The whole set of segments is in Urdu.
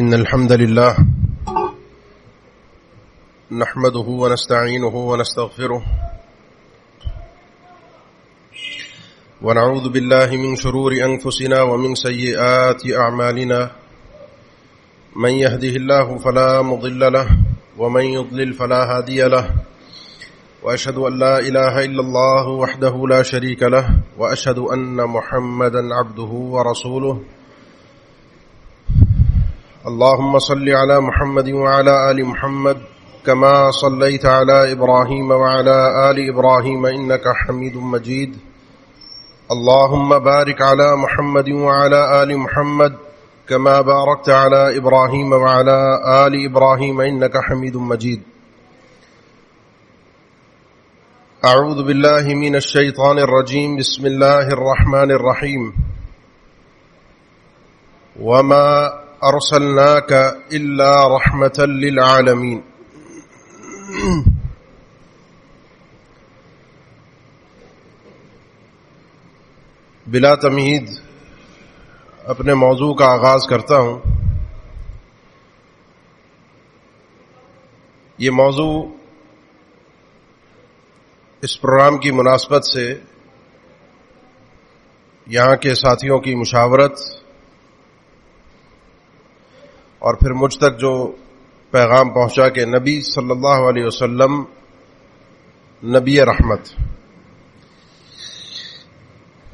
إن الحمد لله نحمده ونستعينه ونستغفره ونعوذ بالله من شرور أنفسنا ومن سيئات أعمالنا من يهده الله فلا مضل له ومن يضلل فلا هادي له وأشهد أن لا إله إلا الله وحده لا شريك له وأشهد أن محمدا عبده ورسوله اللهم صل على محمد وعلى آل محمد كما صليت على إبراهيم وعلى آل إبراهيم إنك حميد مجيد اللهم بارك على محمد وعلى آل محمد كما باركت على إبراهيم وعلى آل إبراهيم إنك حميد مجيد أعوذ بالله من الشيطان الرجيم بسم الله الرحمن الرحيم وما أرسلناك إلا رحمة للعالمين بلا تمہید اپنے موضوع کا آغاز کرتا ہوں۔ یہ موضوع اس پروگرام کی مناسبت سے یہاں کے ساتھیوں کی مشاورت اور پھر مجھ تک جو پیغام پہنچا کہ نبی صلی اللہ علیہ وسلم نبی رحمت،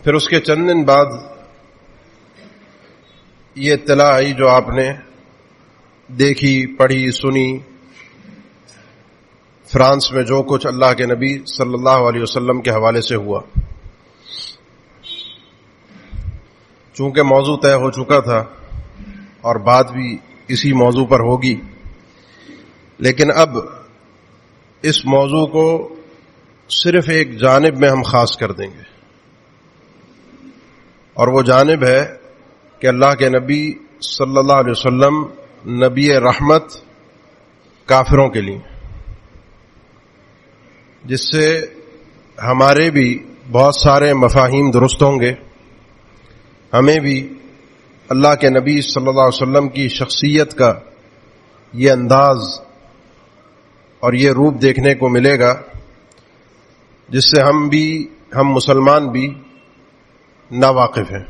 پھر اس کے چند دن بعد یہ اطلاع آئی جو آپ نے دیکھی، پڑھی، سنی، فرانس میں جو کچھ اللہ کے نبی صلی اللہ علیہ وسلم کے حوالے سے ہوا۔ چونکہ موضوع طے ہو چکا تھا اور بات بھی اسی موضوع پر ہوگی، لیکن اب اس موضوع کو صرف ایک جانب میں ہم خاص کر دیں گے، اور وہ جانب ہے کہ اللہ کے نبی صلی اللہ علیہ وسلم نبی رحمت کافروں کے لیے، جس سے ہمارے بھی بہت سارے مفاہیم درست ہوں گے، ہمیں بھی اللہ کے نبی صلی اللہ علیہ وسلم کی شخصیت کا یہ انداز اور یہ روپ دیکھنے کو ملے گا جس سے ہم مسلمان بھی ناواقف ہیں۔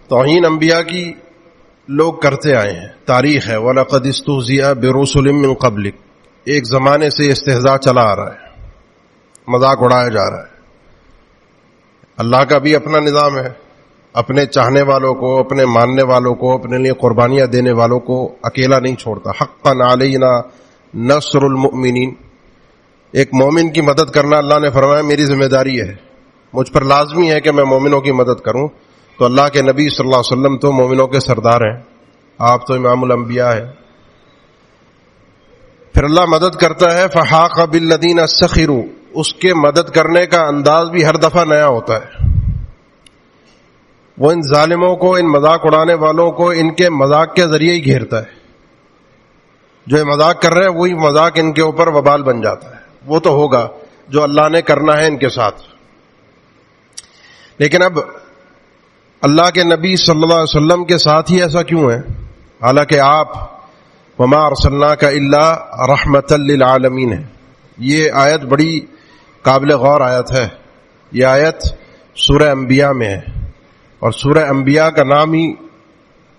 توہین انبیاء کی لوگ کرتے آئے ہیں، تاریخ ہے۔ وَلَقَدِ اسْتُهْزِئَ بِرُسُلٍ مِّن قَبْلِكَ، ایک زمانے سے یہ استہزاء چلا آ رہا ہے، مذاق اڑایا جا رہا ہے۔ اللہ کا بھی اپنا نظام ہے، اپنے چاہنے والوں کو، اپنے ماننے والوں کو، اپنے لیے قربانیاں دینے والوں کو اکیلا نہیں چھوڑتا۔ حقاً علینا نصر المؤمنین، ایک مومن کی مدد کرنا اللہ نے فرمایا میری ذمہ داری ہے، مجھ پر لازمی ہے کہ میں مومنوں کی مدد کروں۔ تو اللہ کے نبی صلی اللہ علیہ وسلم تو مومنوں کے سردار ہیں، آپ تو امام الانبیاء ہیں۔ پھر اللہ مدد کرتا ہے، فحاق بالذین سخروا، اس کے مدد کرنے کا انداز بھی ہر دفعہ نیا ہوتا ہے۔ وہ ان ظالموں کو، ان مذاق اڑانے والوں کو ان کے مذاق کے ذریعے ہی گھیرتا ہے۔ جو یہ مذاق کر رہے ہیں وہی مذاق ان کے اوپر وبال بن جاتا ہے۔ وہ تو ہوگا جو اللہ نے کرنا ہے ان کے ساتھ، لیکن اب اللہ کے نبی صلی اللہ علیہ وسلم کے ساتھ ہی ایسا کیوں ہے؟ حالانکہ آپ وما ارسلناک الا رحمۃ للعالمین ہے۔ یہ آیت بڑی قابل غور آیت ہے۔ یہ آیت سورہ انبیاء میں ہے، اور سورہ انبیاء کا نام ہی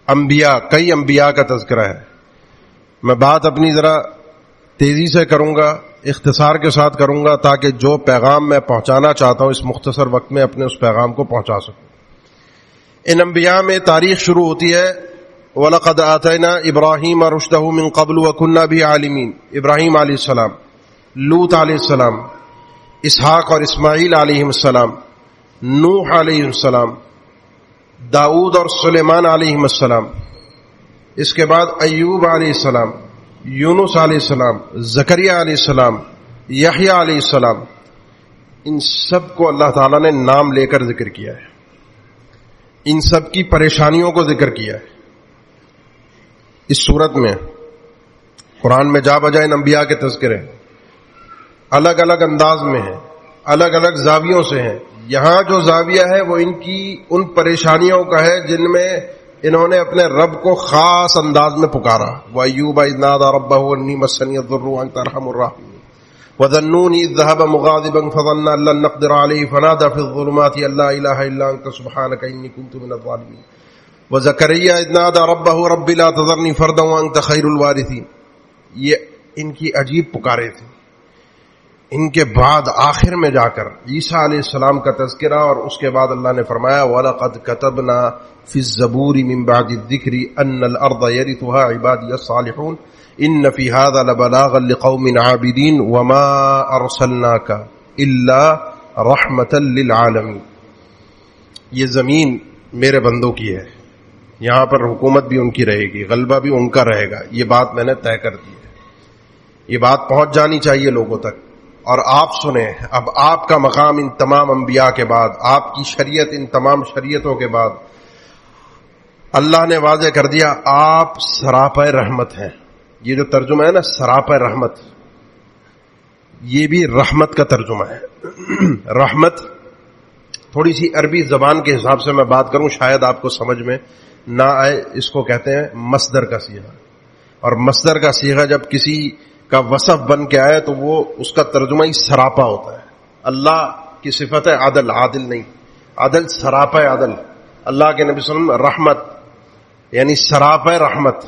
انبیاء، کئی انبیاء کا تذکرہ ہے۔ میں بات اپنی ذرا تیزی سے کروں گا، اختصار کے ساتھ کروں گا، تاکہ جو پیغام میں پہنچانا چاہتا ہوں اس مختصر وقت میں اپنے اس پیغام کو پہنچا سکوں۔ ان انبیاء میں تاریخ شروع ہوتی ہے وَلَقَدْ آتَيْنَا إِبْرَاهِيمَ رُشْدَهُ مِنْ قَبْلُ وَكُنَّا بِهِ عَالِمِينَ، ابراہیم علیہ السلام، لوط علیہ السلام، اسحاق اور اسماعیل علیہ السلام، نوح علیہ السلام، داؤد اور سلیمان علیہ السلام، اس کے بعد ایوب علیہ السلام، یونس علیہ السلام، زکریا علیہ السلام، یحییٰ علیہ السلام، ان سب کو اللہ تعالیٰ نے نام لے کر ذکر کیا ہے، ان سب کی پریشانیوں کو ذکر کیا ہے۔ اس صورت میں قرآن میں جا بجا ان انبیاء کے تذکرے الگ الگ انداز میں ہیں، الگ الگ زاویوں سے ہیں۔ یہاں جو زاویہ ہے وہ ان کی ان پریشانیوں کا ہے جن میں انہوں نے اپنے رب کو خاص انداز میں پکارا. وَأَيُّوبَ إِذْ نَادَىٰ رَبَّهُ أَنِّي مَسَّنِيَ الضُّرُّ وَأَنتَ أَرْحَمُ الرَّاحِمِينَ وَظَنُّونِ إِذْ ذَهَبَ مُغَاضِبًا فَظَنَّ أَن لَّن نَّقْدِرَ عَلَيْهِ فَنَادَىٰ فِي الظُّلُمَاتِ أَن لَّا إِلَٰهَ إِلَّا أَنتَ سُبْحَانَكَ إِنِّي كُنتُ مِنَ الظَّالِمِينَ وَزَكَرِيَّا إِذْ نَادَىٰ رَبَّهُ رَبِّ لَا تَذَرْنِي فَرْدًا وَأَنتَ خَيْرُ الْوَارِثِينَ. یہ ان کی عجیب پکارے تھے. ان کے بعد آخر میں جا کر عیسیٰ علیہ السلام کا تذکرہ, اور اس کے بعد اللہ نے فرمایا وَلَقَدْ كَتَبْنَا فِي الزَّبُورِ مِن بَعْدِ الذِّكْرِ أَنَّ الْأَرْضَ يَرِثُهَا عِبَادِيَ الصَّالِحُونَ إِنَّ فِي هَذَا لَبَلَاغًا لِقَوْمٍ عَابِدِينَ وَمَا أَرْسَلْنَاكَ إِلَّا رَحْمَةً لِلْعَالَمِينَ. یہ زمین میرے بندوں کی ہے, یہاں پر حکومت بھی ان کی رہے گی, غلبہ بھی ان کا رہے گا. یہ بات میں نے طے کر دی ہے, یہ بات پہنچ جانی چاہیے لوگوں تک. اور آپ سنیں, اب آپ کا مقام ان تمام انبیاء کے بعد, آپ کی شریعت ان تمام شریعتوں کے بعد اللہ نے واضح کر دیا آپ سراپے رحمت ہیں. یہ جو ترجمہ ہے نا سراپے رحمت, یہ بھی رحمت کا ترجمہ ہے. رحمت تھوڑی سی عربی زبان کے حساب سے میں بات کروں, شاید آپ کو سمجھ میں نہ آئے. اس کو کہتے ہیں مصدر کا صیغہ, اور مصدر کا صیغہ جب کسی کا وصف بن کے آئے تو وہ اس کا ترجمہ ہی سراپا ہوتا ہے. اللہ کی صفت ہے عدل, عادل نہیں, عدل سراپا عدل. اللہ کے نبی صلی اللہ علیہ وسلم رحمت یعنی سراپا رحمت.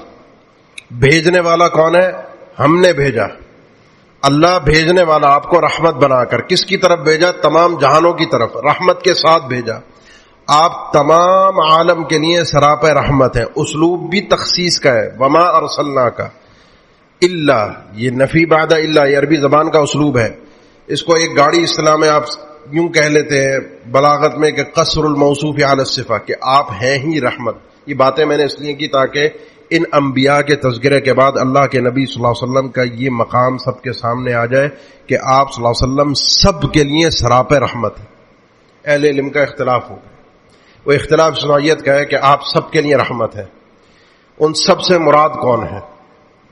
بھیجنے والا کون ہے؟ ہم نے بھیجا. اللہ بھیجنے والا آپ کو رحمت بنا کر کس کی طرف بھیجا؟ تمام جہانوں کی طرف, رحمت کے ساتھ بھیجا. آپ تمام عالم کے لیے سراپا رحمت ہیں. اسلوب بھی تخصیص کا ہے, وما ارسلناک الا, یہ نفی بعد الا, یہ عربی زبان کا اسلوب ہے. اس کو ایک گاڑی اصطلاح میں آپ یوں کہہ لیتے ہیں بلاغت میں کہ قصر الموصوف علی الصفہ, کہ آپ ہیں ہی رحمت. یہ باتیں میں نے اس لیے کی تاکہ ان انبیاء کے تذکرے کے بعد اللہ کے نبی صلی اللہ علیہ وسلم کا یہ مقام سب کے سامنے آ جائے کہ آپ صلی اللہ علیہ وسلم سب کے لیے سراپے رحمت ہے. اہل علم کا اختلاف ہو, وہ اختلاف صلاحیت کا ہے کہ آپ سب کے لیے رحمت ہے. ان سب سے مراد کون ہے؟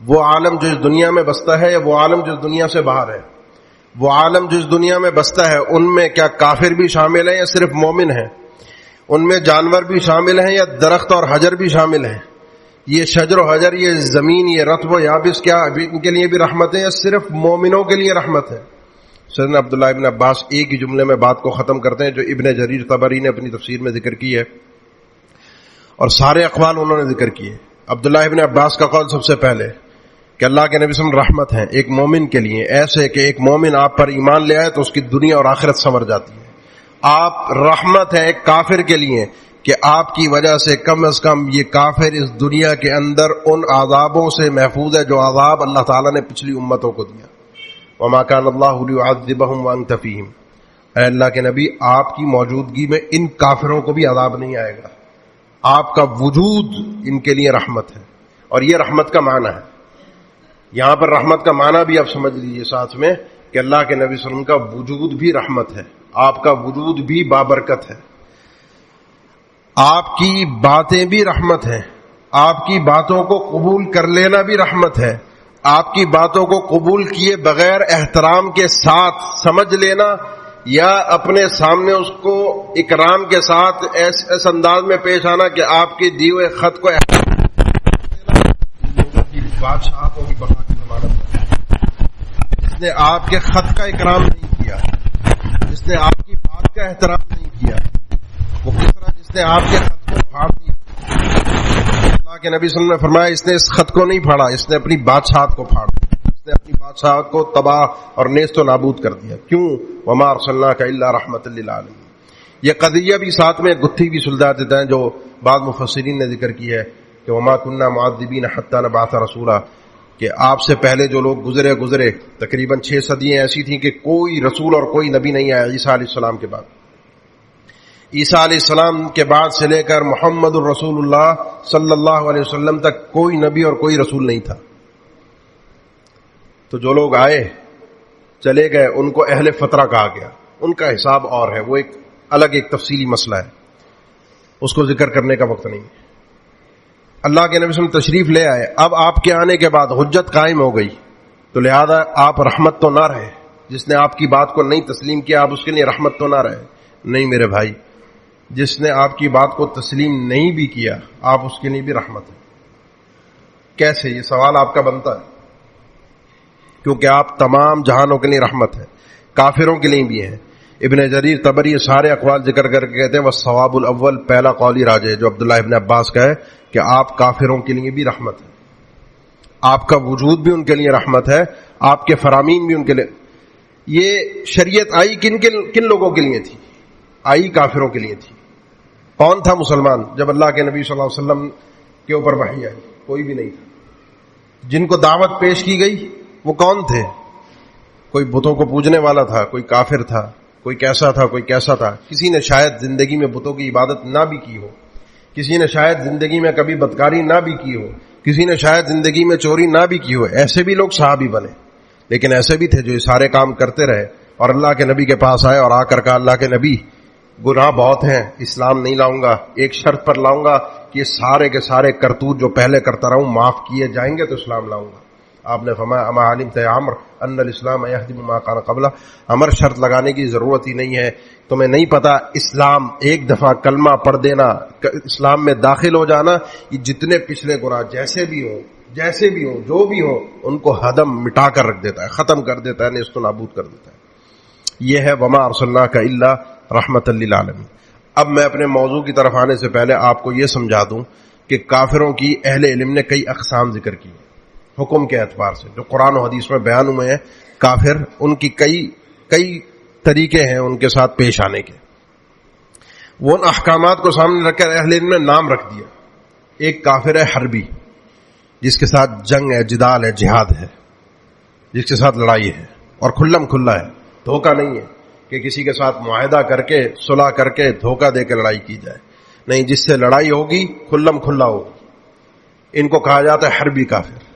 وہ عالم جو اس دنیا میں بستا ہے یا وہ عالم جو اس دنیا سے باہر ہے؟ وہ عالم جو اس دنیا میں بستا ہے ان میں کیا کافر بھی شامل ہیں یا صرف مومن ہیں؟ ان میں جانور بھی شامل ہیں یا درخت اور حجر بھی شامل ہیں؟ یہ شجر و حجر, یہ زمین, یہ رطب و یابس, کیا ان کے لیے بھی رحمت ہے یا صرف مومنوں کے لیے رحمت ہے؟ سیدنا عبداللہ ابن عباس ایک ہی جملے میں بات کو ختم کرتے ہیں جو ابن جریر طبری نے اپنی تفسیر میں ذکر کی ہے, اور سارے اقوال انہوں نے ذکر کیے. عبداللہ ابن عباس کا قول سب سے پہلے کہ اللہ کے نبی صلی اللہ علیہ وسلم رحمت ہیں ایک مومن کے لیے, ایسے کہ ایک مومن آپ پر ایمان لے آئے تو اس کی دنیا اور آخرت سنور جاتی ہے. آپ رحمت ہے ایک کافر کے لیے کہ آپ کی وجہ سے کم از کم یہ کافر اس دنیا کے اندر ان عذابوں سے محفوظ ہے جو عذاب اللہ تعالیٰ نے پچھلی امتوں کو دیا. وما كان الله ليعذبهم وانت فيهم, اے اللہ کے نبی آپ کی موجودگی میں ان کافروں کو بھی عذاب نہیں آئے گا. آپ کا وجود ان کے لیے رحمت ہے, اور یہ رحمت کا معنی ہے. یہاں پر رحمت کا معنی بھی آپ سمجھ لیجیے ساتھ میں کہ اللہ کے نبی صلی اللہ علیہ وسلم کا وجود بھی رحمت ہے, آپ کا وجود بھی بابرکت ہے, آپ کی باتیں بھی رحمت ہیں, آپ کی باتوں کو قبول کر لینا بھی رحمت ہے, آپ کی باتوں کو قبول کیے بغیر احترام کے ساتھ سمجھ لینا یا اپنے سامنے اس کو اکرام کے ساتھ ایس انداز میں پیش آنا کہ آپ کے دیے ہوئے خط کو بادشاہتوں کی بقا کی ضمانت. جس نے آپ کے خط کا اکرام نہیں کیا, جس نے آپ کی بات کا احترام نہیں کیا, وہ کس طرح جس نے آپ کے خط کو پھاڑ دیا. اللہ کے نبی صلی اللہ علیہ وسلم نے فرمایا اس نے اس خط کو نہیں پھاڑا, اس نے اپنی بادشاہت کو پھاڑ دیا, اس نے اپنی بادشاہت کو تباہ اور نیست و نابود کر دیا. کیوں؟ وما ارسلناک الا رحمۃ للعالمین. یہ قضیہ بھی ساتھ میں گتھی بھی سلجھا دیتا ہے جو بعض مفسرین نے ذکر کی ہے کہ وما كنا معذبین حتی نبعث رسولا, کہ آپ سے پہلے جو لوگ گزرے تقریباً 6 صدیاں ایسی تھیں کہ کوئی رسول اور کوئی نبی نہیں آیا عیسیٰ علیہ السلام کے بعد. عیسیٰ علیہ السلام کے بعد سے لے کر محمد الرسول اللہ صلی اللہ علیہ وسلم تک کوئی نبی اور کوئی رسول نہیں تھا. تو جو لوگ آئے چلے گئے ان کو اہل فترہ کہا گیا. ان کا حساب اور ہے, وہ ایک الگ ایک تفصیلی مسئلہ ہے, اس کو ذکر کرنے کا وقت نہیں. اللہ کے نبی صلی اللہ علیہ وسلم تشریف لے آئے, اب آپ کے آنے کے بعد حجت قائم ہو گئی, تو لہذا آپ رحمت تو نہ رہے. جس نے آپ کی بات کو نہیں تسلیم کیا آپ اس کے لیے رحمت تو نہ رہے. نہیں میرے بھائی, جس نے آپ کی بات کو تسلیم نہیں بھی کیا آپ اس کے لیے بھی رحمت ہے. کیسے؟ یہ سوال آپ کا بنتا ہے کیونکہ آپ تمام جہانوں کے لیے رحمت ہے، کافروں کے لیے بھی ہیں. ابن جریر طبری سارے اقوال ذکر کر کے کہتے ہیں والصواب الاول، پہلا قول ہی راجح ہے جو عبداللہ ابن عباس کا ہے کہ آپ کافروں کے لیے بھی رحمت ہے. آپ کا وجود بھی ان کے لیے رحمت ہے، آپ کے فرامین بھی ان کے لیے. یہ شریعت آئی کن لوگوں کے لیے تھی؟ آئی کافروں کے لیے تھی. کون تھا مسلمان جب اللہ کے نبی صلی اللہ علیہ وسلم کے اوپر وحی آئی؟ کوئی بھی نہیں تھا. جن کو دعوت پیش کی گئی وہ کون تھے؟ کوئی بتوں کو پوجنے والا تھا، کوئی کافر تھا، کوئی کیسا تھا، کوئی کیسا تھا. کسی نے شاید زندگی میں بتوں کی عبادت نہ بھی کی ہو، کسی نے شاید زندگی میں کبھی بدکاری نہ بھی کی ہو، کسی نے شاید زندگی میں چوری نہ بھی کی ہو. ایسے بھی لوگ صحابی بنے، لیکن ایسے بھی تھے جو یہ سارے کام کرتے رہے اور اللہ کے نبی کے پاس آئے اور آ کر کہا اللہ کے نبی گناہ بہت ہیں، اسلام نہیں لاؤں گا، ایک شرط پر لاؤں گا کہ یہ سارے کے سارے کرتوت جو پہلے کرتا رہا ہوں معاف کیے جائیں گے تو اسلام لاؤں گا. آپ نے فرمایا اما علمت یا عمر ان الاسلام یہدم ما کان قبلہ، عمر شرط لگانے کی ضرورت ہی نہیں ہے. تمہیں نہیں پتا اسلام ایک دفعہ کلمہ پڑھ دینا، اسلام میں داخل ہو جانا، یہ جتنے پچھلے گناہ جیسے بھی ہوں جو بھی ہوں ان کو ہدم مٹا کر رکھ دیتا ہے، ختم کر دیتا ہے، نیست و نابود کر دیتا ہے. یہ ہے وما ارسلناک الا رحمت للعالمین. اب میں اپنے موضوع کی طرف آنے سے پہلے آپ کو یہ سمجھا دوں کہ کافروں کی اہل علم نے کئی اقسام ذکر کی حکم کے اعتبار سے جو قرآن و حدیث میں بیان ہوئے ہیں. کافر ان کی کئی طریقے ہیں ان کے ساتھ پیش آنے کے. وہ ان احکامات کو سامنے رکھ کر اہل علم نے نام رکھ دیا. ایک کافر ہے حربی، جس کے ساتھ جنگ ہے، جدال ہے، جہاد ہے، جس کے ساتھ لڑائی ہے اور کھلم کھلا ہے. دھوکہ نہیں ہے کہ کسی کے ساتھ معاہدہ کر کے صلح کر کے دھوکہ دے کے لڑائی کی جائے، نہیں، جس سے لڑائی ہوگی کھلم کھلا ہوگی. ان کو کہا جاتا ہے حربی کافر.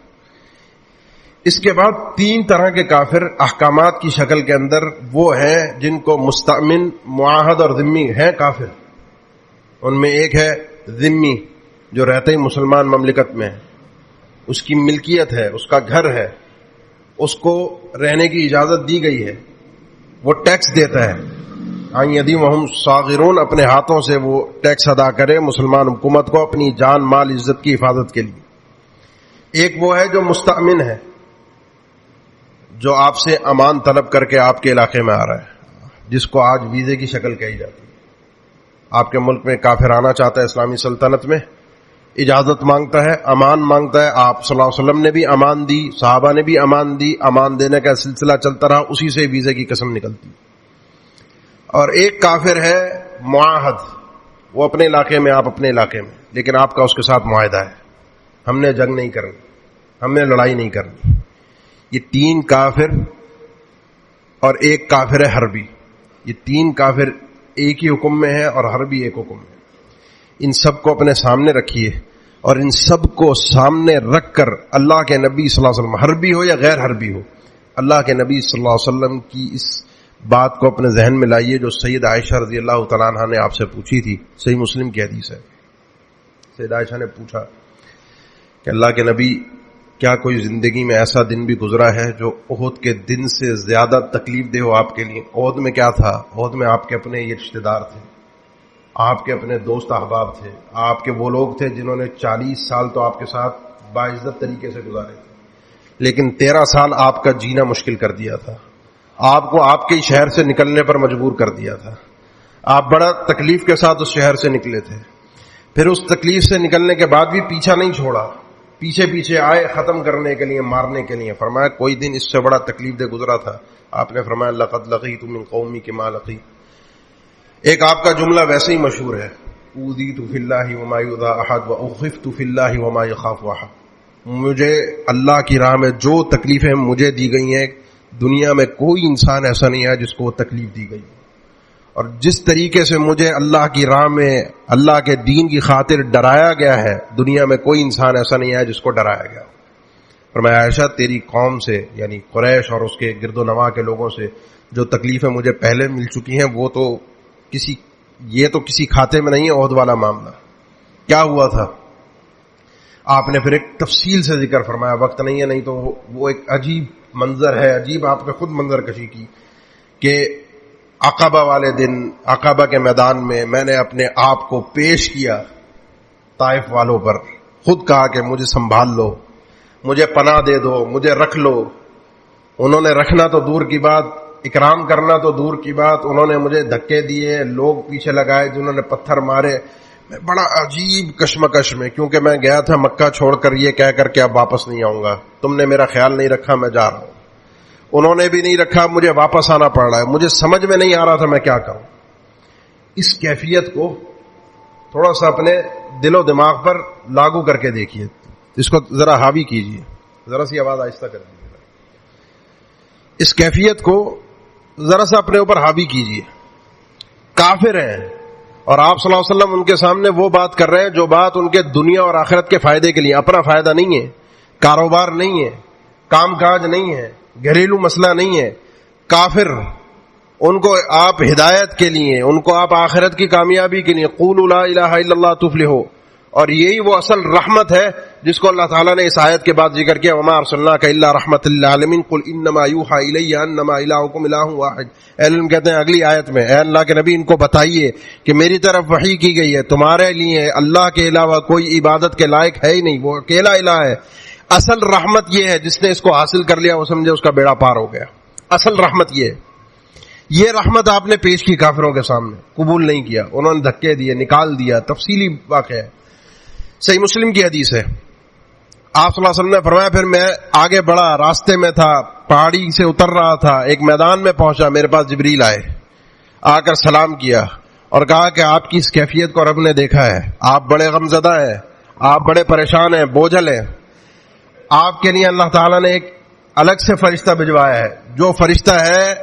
اس کے بعد 3 طرح کے کافر احکامات کی شکل کے اندر وہ ہیں جن کو مستأمن، معاہد اور ذمی ہیں کافر. ان میں ایک ہے ذمی جو رہتے ہی مسلمان مملکت میں ہے، اس کی ملکیت ہے، اس کا گھر ہے، اس کو رہنے کی اجازت دی گئی ہے، وہ ٹیکس دیتا ہے. یدیم وہم صاغرون، اپنے ہاتھوں سے وہ ٹیکس ادا کرے مسلمان حکومت کو اپنی جان مال عزت کی حفاظت کے لیے. ایک وہ ہے جو مستأمن ہے، جو آپ سے امان طلب کر کے آپ کے علاقے میں آ رہا ہے، جس کو آج ویزے کی شکل کہی جاتی ہے. آپ کے ملک میں کافر آنا چاہتا ہے اسلامی سلطنت میں، اجازت مانگتا ہے، امان مانگتا ہے. آپ صلی اللہ علیہ وسلم نے بھی امان دی، صحابہ نے بھی امان دی، امان دینے کا سلسلہ چلتا رہا، اسی سے ویزے کی قسم نکلتی. اور ایک کافر ہے معاہد، وہ اپنے علاقے میں، آپ اپنے علاقے میں، لیکن آپ کا اس کے ساتھ معاہدہ ہے، ہم نے جنگ نہیں کرنی، ہم نے لڑائی نہیں کرنی. یہ 3 کافر اور ایک کافر ہے حربی. یہ 3 کافر ایک ہی حکم میں ہے اور حربی ایک حکم میں. ان سب کو اپنے سامنے رکھیے اور ان سب کو سامنے رکھ کر اللہ کے نبی صلی اللہ علیہ وسلم، حربی ہو یا غیر حربی ہو، اللہ کے نبی صلی اللہ علیہ وسلم کی اس بات کو اپنے ذہن میں لائیے جو سید عائشہ رضی اللہ تعالیٰ عنہ نے آپ سے پوچھی تھی. صحیح مسلم کی حدیث ہے. سید عائشہ نے پوچھا کہ اللہ کے نبی کیا کوئی زندگی میں ایسا دن بھی گزرا ہے جو احد کے دن سے زیادہ تکلیف دہ ہو آپ کے لیے؟ احد میں کیا تھا؟ احد میں آپ کے اپنے یہ رشتہ دار تھے، آپ کے اپنے دوست احباب تھے، آپ کے وہ لوگ تھے جنہوں نے 40 سال تو آپ کے ساتھ باعزت طریقے سے گزارے تھے، لیکن 13 سال آپ کا جینا مشکل کر دیا تھا، آپ کو آپ کے شہر سے نکلنے پر مجبور کر دیا تھا. آپ بڑا تکلیف کے ساتھ اس شہر سے نکلے تھے. پھر اس تکلیف سے نکلنے کے بعد بھی پیچھا نہیں چھوڑا، پیچھے آئے ختم کرنے کے لیے، مارنے کے لیے. فرمایا کوئی دن اس سے بڑا تکلیف دہ گزرا تھا؟ آپ نے فرمایا لقد لقیت من قومی ما لقیت. ایک آپ کا جملہ ویسے ہی مشہور ہے، اوذیت فی اللہ وما یؤذی احد واخفت فی اللہ وما یخاف احد. مجھے اللہ کی راہ میں جو تکلیفیں مجھے دی گئی ہیں، دنیا میں کوئی انسان ایسا نہیں ہے جس کو وہ تکلیف دی گئی. اور جس طریقے سے مجھے اللہ کی راہ میں اللہ کے دین کی خاطر ڈرایا گیا ہے، دنیا میں کوئی انسان ایسا نہیں ہے جس کو ڈرایا گیا. فرمایا عائشہ تیری قوم سے، یعنی قریش اور اس کے گرد و نواح کے لوگوں سے جو تکلیفیں مجھے پہلے مل چکی ہیں وہ تو یہ تو کسی کھاتے میں نہیں ہے. عہد والا معاملہ کیا ہوا تھا آپ نے پھر ایک تفصیل سے ذکر فرمایا، وقت نہیں ہے، نہیں تو وہ ایک عجیب منظر ہے، عجیب آپ نے خود منظر کشی کی کہ عقبہ والے دن عقبہ کے میدان میں نے اپنے آپ کو پیش کیا طائف والوں پر، خود کہا کہ مجھے سنبھال لو، مجھے پناہ دے دو، مجھے رکھ لو۔ انہوں نے رکھنا تو دور کی بات، اکرام کرنا تو دور کی بات، انہوں نے مجھے دھکے دیے، لوگ پیچھے لگائے جنہوں نے پتھر مارے۔ میں بڑا عجیب کشمکش میں، کیونکہ میں گیا تھا مکہ چھوڑ کر یہ کہہ کر کہ اب واپس نہیں آؤں گا، تم نے میرا خیال نہیں رکھا، میں جا رہا ہوں۔ انہوں نے بھی نہیں رکھا، مجھے واپس آنا پڑ رہا ہے، مجھے سمجھ میں نہیں آ رہا تھا میں کیا کروں۔ اس کیفیت کو تھوڑا سا اپنے دل و دماغ پر لاگو کر کے دیکھیے، اس کو ذرا حاوی کیجیے، ذرا سی آواز آہستہ کر دیجیے، اس کیفیت کو ذرا سا اپنے اوپر حاوی کیجیے۔ کافر ہیں اور آپ صلی اللہ علیہ وسلم ان کے سامنے وہ بات کر رہے ہیں جو بات ان کے دنیا اور آخرت کے فائدے کے لیے، اپنا فائدہ نہیں ہے، کاروبار نہیں ہے، کام کاج نہیں ہے، گھریلو مسئلہ نہیں ہے۔ کافر ان کو آپ ہدایت کے لیے، ان کو آپ آخرت کی کامیابی کے لیے قولوا لا الہ الا اللہ تفلحوا، اور یہی وہ اصل رحمت ہے جس کو اللہ تعالیٰ نے اس آیت کے بعد ذکر کیا، وما ارسلناک الا رحمۃ للعالمین قل انما یوحی الی انما الہکم الہ واحد۔ اہل علم کہتے ہیں اگلی آیت میں، اے اللہ کے نبی ان کو بتائیے کہ میری طرف وحی کی گئی ہے، تمہارے لیے اللہ کے علاوہ کوئی عبادت کے لائق ہے ہی نہیں، وہ اکیلا الہ ہے۔ اصل رحمت یہ ہے، جس نے اس کو حاصل کر لیا وہ سمجھے اس کا بیڑا پار ہو گیا۔ اصل رحمت یہ ہے، یہ رحمت آپ نے پیش کی کافروں کے سامنے، قبول نہیں کیا، انہوں نے دھکے دیے، نکال دیا، تفصیلی واقعہ ہے، صحیح مسلم کی حدیث ہے۔ آپ صلی اللہ علیہ وسلم نے فرمایا پھر میں آگے بڑھا، راستے میں تھا، پہاڑی سے اتر رہا تھا، ایک میدان میں پہنچا، میرے پاس جبریل آئے، آ کر سلام کیا اور کہا کہ آپ کی اس کیفیت کو رب نے دیکھا ہے، آپ بڑے غمزدہ ہیں، آپ بڑے پریشان ہیں، بوجھل ہیں، آپ کے لیے اللہ تعالیٰ نے ایک الگ سے فرشتہ بھجوایا ہے، جو فرشتہ ہے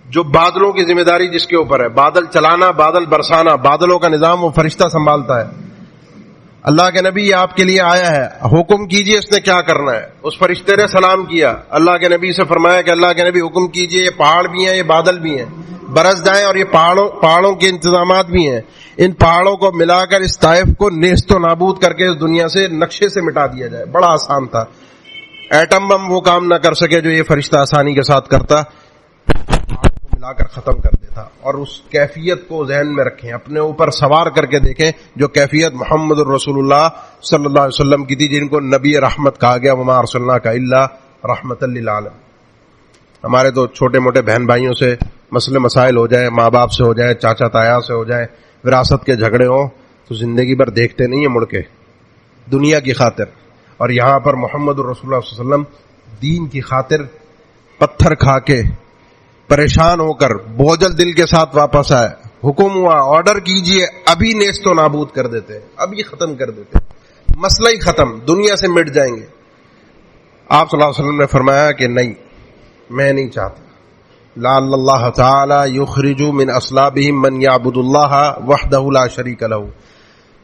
جو بادلوں کی ذمہ داری جس کے اوپر ہے، بادل چلانا، بادل برسانا، بادلوں کا نظام وہ فرشتہ سنبھالتا ہے۔ اللہ کے نبی یہ آپ کے لیے آیا ہے، حکم کیجئے اس نے کیا کرنا ہے۔ اس فرشتے نے سلام کیا، اللہ کے نبی سے فرمایا کہ اللہ کے نبی حکم کیجئے، یہ پہاڑ بھی ہیں، یہ بادل بھی ہیں، برس جائیں، اور یہ پہاڑوں کے انتظامات بھی ہیں، ان پہاڑوں کو ملا کر اس طائف کو نیست و نابود کر کے اس دنیا سے نقشے سے مٹا دیا جائے۔ بڑا آسان تھا، ایٹم بم وہ کام نہ کر سکے جو یہ فرشتہ آسانی کے ساتھ کرتا، ملا کر ختم کر دیتا۔ اور اس کیفیت کو ذہن میں رکھیں، اپنے اوپر سوار کر کے دیکھیں، جو کیفیت محمد الرسول اللہ صلی اللہ علیہ وسلم کی تھی، جن کو نبی رحمت کہا گیا، وما ارسلناک الا رحمۃ للعالمین۔ ہمارے تو چھوٹے موٹے بہن بھائیوں سے مسئلے مسائل ہو جائیں، ماں باپ سے ہو جائیں، چاچا تایا سے ہو جائیں، وراثت کے جھگڑے ہوں، تو زندگی بھر دیکھتے نہیں ہیں مڑ کے، دنیا کی خاطر۔ اور یہاں پر محمد الرسول اللہ صلی اللہ علیہ وسلم دین کی خاطر پتھر کھا کے پریشان ہو کر بوجھل دل کے ساتھ واپس آئے، حکم ہوا آرڈر کیجئے، ابھی نیست و نابود کر دیتے، ابھی ختم کر دیتے، مسئلہ ہی ختم، دنیا سے مٹ جائیں گے۔ آپ صلی اللہ علیہ وسلم نے فرمایا کہ نہیں، میں نہیں چاہتا، لعل اللہ تعالی یخرج من اصلابہم من یعبد اللہ وحدہ لا شریک لہ۔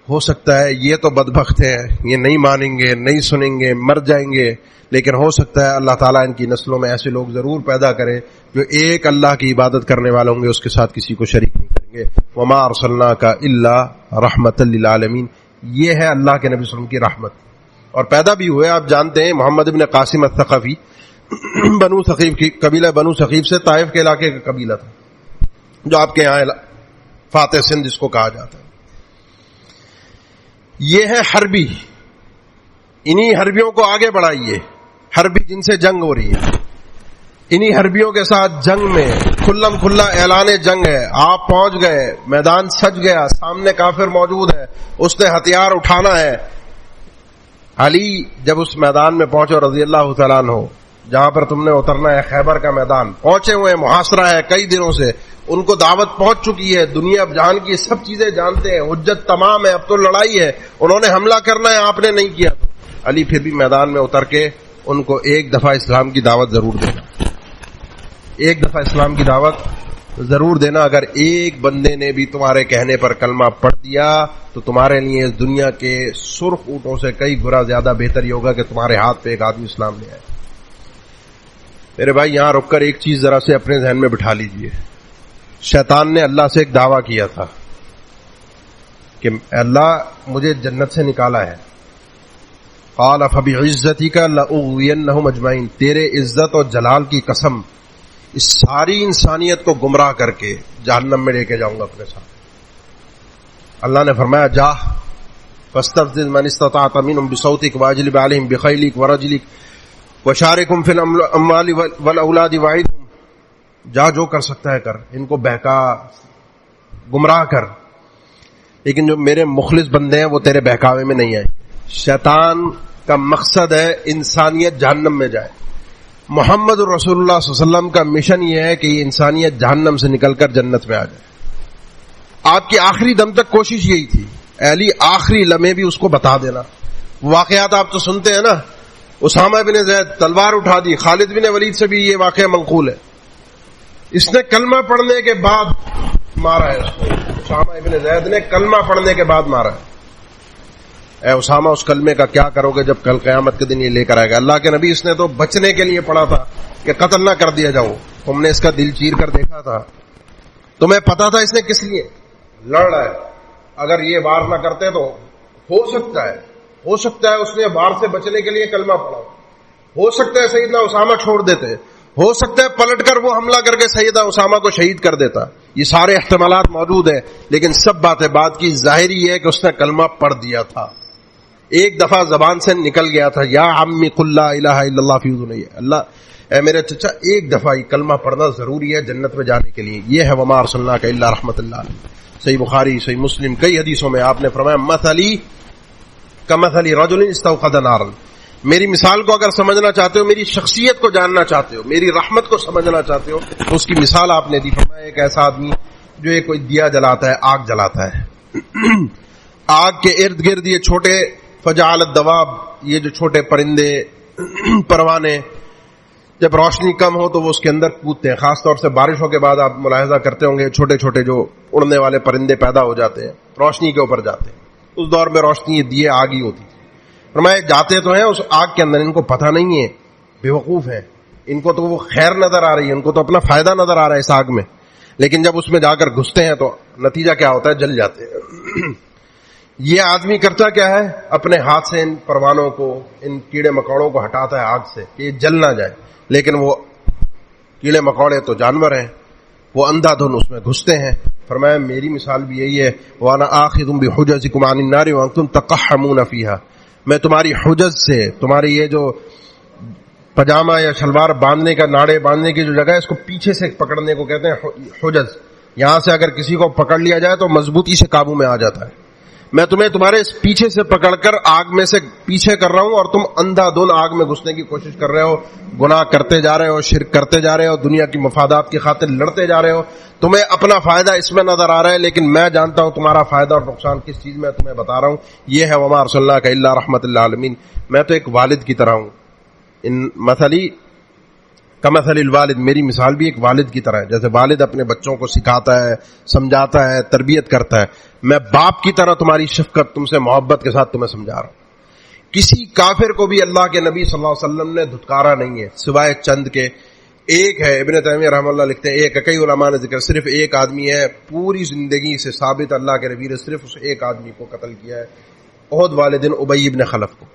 ہو سکتا ہے یہ تو بدبخت ہیں، یہ نہیں مانیں گے، نہیں سنیں گے، مر جائیں گے، لیکن ہو سکتا ہے اللہ تعالیٰ ان کی نسلوں میں ایسے لوگ ضرور پیدا کرے جو ایک اللہ کی عبادت کرنے والے ہوں گے، اس کے ساتھ کسی کو شریک نہیں کریں گے۔ وما ارسلناک الا رحمۃ للعالمین، یہ ہے اللہ کے نبی صلی اللہ علیہ وسلم کی رحمت۔ اور پیدا بھی ہوئے، آپ جانتے ہیں، محمد ابن قاسم الثقفی، بنو ثقیف کی قبیلہ، بنو ثقیف سے طائف کے علاقے کا قبیلہ تھا، جو آپ کے یہاں فاتح سندھ جس کو کہا جاتا ہے۔ یہ ہے حربی، انہی حربیوں کو آگے بڑھائیے، حربی جن سے جنگ ہو رہی ہے، انہی حربیوں کے ساتھ جنگ میں کھلم کھلا اعلان جنگ ہے، آپ پہنچ گئے، میدان سج گیا، سامنے کافر موجود ہے، اس نے ہتھیار اٹھانا ہے۔ علی جب اس میدان میں پہنچے رضی اللہ تعالیٰ عنہ، جہاں پر تم نے اترنا ہے، خیبر کا میدان، پہنچے ہوئے ہیں، محاصرہ ہے کئی دنوں سے، ان کو دعوت پہنچ چکی ہے، دنیا جان کی سب چیزیں جانتے ہیں، حجت تمام ہے، اب تو لڑائی ہے، انہوں نے حملہ کرنا ہے، آپ نے نہیں کیا۔ علی پھر بھی میدان میں اتر کے ان کو ایک دفعہ اسلام کی دعوت ضرور دینا، ایک دفعہ اسلام کی دعوت ضرور دینا۔ اگر ایک بندے نے بھی تمہارے کہنے پر کلمہ پڑھ دیا تو تمہارے لیے اس دنیا کے سرخ اونٹوں سے کئی گنا زیادہ بہتر یہ ہوگا کہ تمہارے ہاتھ پہ ایک آدمی اسلام لے آئے۔ میرے بھائی یہاں رک کر ایک چیز ذرا سے اپنے ذہن میں بٹھا لیجئے، شیطان نے اللہ سے ایک دعویٰ کیا تھا کہ اللہ مجھے جنت سے نکالا ہے، قال فبعزتک لأغوینہم اجمعین، تیرے عزت اور جلال کی قسم اس ساری انسانیت کو گمراہ کر کے جہنم میں لے کے جاؤں گا اپنے ساتھ. اللہ نے فرمایا جا فاستفزز من استطعت منهم بصوتك واجلب عليهم بخيلك ورجلك وشاركهم في الاموال والاولاد وعدهم. جا جو کر سکتا ہے کر، ان کو بہکا گمراہ کر، لیکن جو میرے مخلص بندے ہیں وہ تیرے بہکاوے میں نہیں آئے. شیطان کا مقصد ہے انسانیت جہنم میں جائے. محمد رسول اللہ صلی اللہ علیہ وسلم کا مشن یہ ہے کہ یہ انسانیت جہنم سے نکل کر جنت میں آ جائے. آپ کی آخری دم تک کوشش یہی تھی. علی آخری لمحے بھی اس کو بتا دینا. واقعات آپ تو سنتے ہیں نا، اسامہ بن زید تلوار اٹھا دی. خالد بن ولید سے بھی یہ واقعہ منقول ہے. اس نے کلمہ پڑھنے کے بعد مارا ہے اس کو. اسامہ بن زید نے کلمہ پڑھنے کے بعد مارا ہے. اے اسامہ اس کلمے کا کیا کرو گے جب کل قیامت کے دن یہ لے کر آئے گا؟ اللہ کے نبی اس نے تو بچنے کے لیے پڑھا تھا کہ قتل نہ کر دیا جاؤں. تم نے اس کا دل چیر کر دیکھا تھا، تمہیں پتا تھا اس نے کس لیے لڑ رہا ہے. اگر یہ وار نہ کرتے تو ہو سکتا ہے اس نے وار سے بچنے کے لیے کلمہ پڑھا. ہو سکتا ہے سیدنا اسامہ چھوڑ دیتے، ہو سکتا ہے پلٹ کر وہ حملہ کر کے سیدنا اسامہ کو شہید کر دیتا. یہ سارے احتمالات موجود ہیں، لیکن سب بات کی ظاہری ہے کہ اس نے کلمہ پڑھ دیا تھا. ایک دفعہ زبان سے نکل گیا تھا یا عمی قل لا الہ الا اللہ فی اذنی. اللہ اے میرے چچا ایک دفعہ یہ کلمہ پڑھنا ضروری ہے جنت میں جانے کے لیے. یہ ہے وما ارسلناک الا رحمۃ اللہ. صحیح بخاری صحیح مسلم کئی حدیثوں میں آپ نے فرمایا مثلی کمثل رجل استوقد نارا. میری مثال کو اگر سمجھنا چاہتے ہو، میری شخصیت کو جاننا چاہتے ہو، میری رحمت کو سمجھنا چاہتے ہو تو اس کی مثال آپ نے دی. فرمایا ایک ایسا آدمی جو ایک کوئی دیا جلاتا ہے، آگ جلاتا ہے. آگ کے ارد گرد یہ چھوٹے فجعل الدواب، یہ جو چھوٹے پرندے پروانے، جب روشنی کم ہو تو وہ اس کے اندر کودتے ہیں. خاص طور سے بارشوں کے بعد آپ ملاحظہ کرتے ہوں گے چھوٹے چھوٹے جو اڑنے والے پرندے پیدا ہو جاتے ہیں، روشنی کے اوپر جاتے ہیں. اس دور میں روشنی یہ دیے آگ ہی ہوتی تھی. فرمایا جاتے تو ہیں اس آگ کے اندر، ان کو پتہ نہیں ہے، بے وقوف ہیں. ان کو تو وہ خیر نظر آ رہی ہے، ان کو تو اپنا فائدہ نظر آ رہا ہے اس آگ میں، لیکن جب اس میں جا کر گھستے ہیں تو نتیجہ کیا ہوتا ہے؟ جل جاتے ہیں. یہ آدمی کرتا کیا ہے؟ اپنے ہاتھ سے ان پروانوں کو، ان کیڑے مکوڑوں کو ہٹاتا ہے آگ سے کہ یہ جل نہ جائے. لیکن وہ کیڑے مکوڑے تو جانور ہیں، وہ اندھا دھن اس میں گھستے ہیں. فرمایا میری مثال بھی یہی ہے، وَأَنَا آخِذٌ بِحُجَزِكُمْ عَنِ النَّارِ وَأَنْتُمْ تَقَحَّمُونَ فِيهَا. میں تمہاری حجز سے، تمہاری یہ جو پجامہ یا شلوار باندھنے کا، ناڑے باندھنے کی جو جگہ ہے، اس کو پیچھے سے پکڑنے کو کہتے ہیں حجز. یہاں سے اگر کسی کو پکڑ لیا جائے تو مضبوطی سے قابو میں آ جاتا ہے. میں تمہیں تمہارے اس پیچھے سے پکڑ کر آگ میں سے پیچھے کر رہا ہوں، اور تم اندھا دھن آگ میں گھسنے کی کوشش کر رہے ہو، گناہ کرتے جا رہے ہو، شرک کرتے جا رہے ہو، دنیا کی مفادات کی خاطر لڑتے جا رہے ہو. تمہیں اپنا فائدہ اس میں نظر آ رہا ہے، لیکن میں جانتا ہوں تمہارا فائدہ اور نقصان کس چیز میں تمہیں بتا رہا ہوں. یہ ہے وما ارسلناک الا رحمۃ للعالمین. میں تو ایک والد کی طرح ہوں. ان مثلی کمثل الوالد، میری مثال بھی ایک والد کی طرح ہے. جیسے والد اپنے بچوں کو سکھاتا ہے، سمجھاتا ہے، تربیت کرتا ہے، میں باپ کی طرح تمہاری شفقت، تم سے محبت کے ساتھ تمہیں سمجھا رہا ہوں. کسی کافر کو بھی اللہ کے نبی صلی اللہ علیہ وسلم نے دھتکارا نہیں ہے سوائے چند کے. ایک ہے، ابن تیمیہ رحمہ اللہ لکھتے ہیں، ایک، کئی علماء نے ذکر، صرف ایک آدمی ہے پوری زندگی سے ثابت اللہ کے نبی نے صرف اس ایک آدمی کو قتل کیا ہے، احد والے دن ابی ابن خلف کو.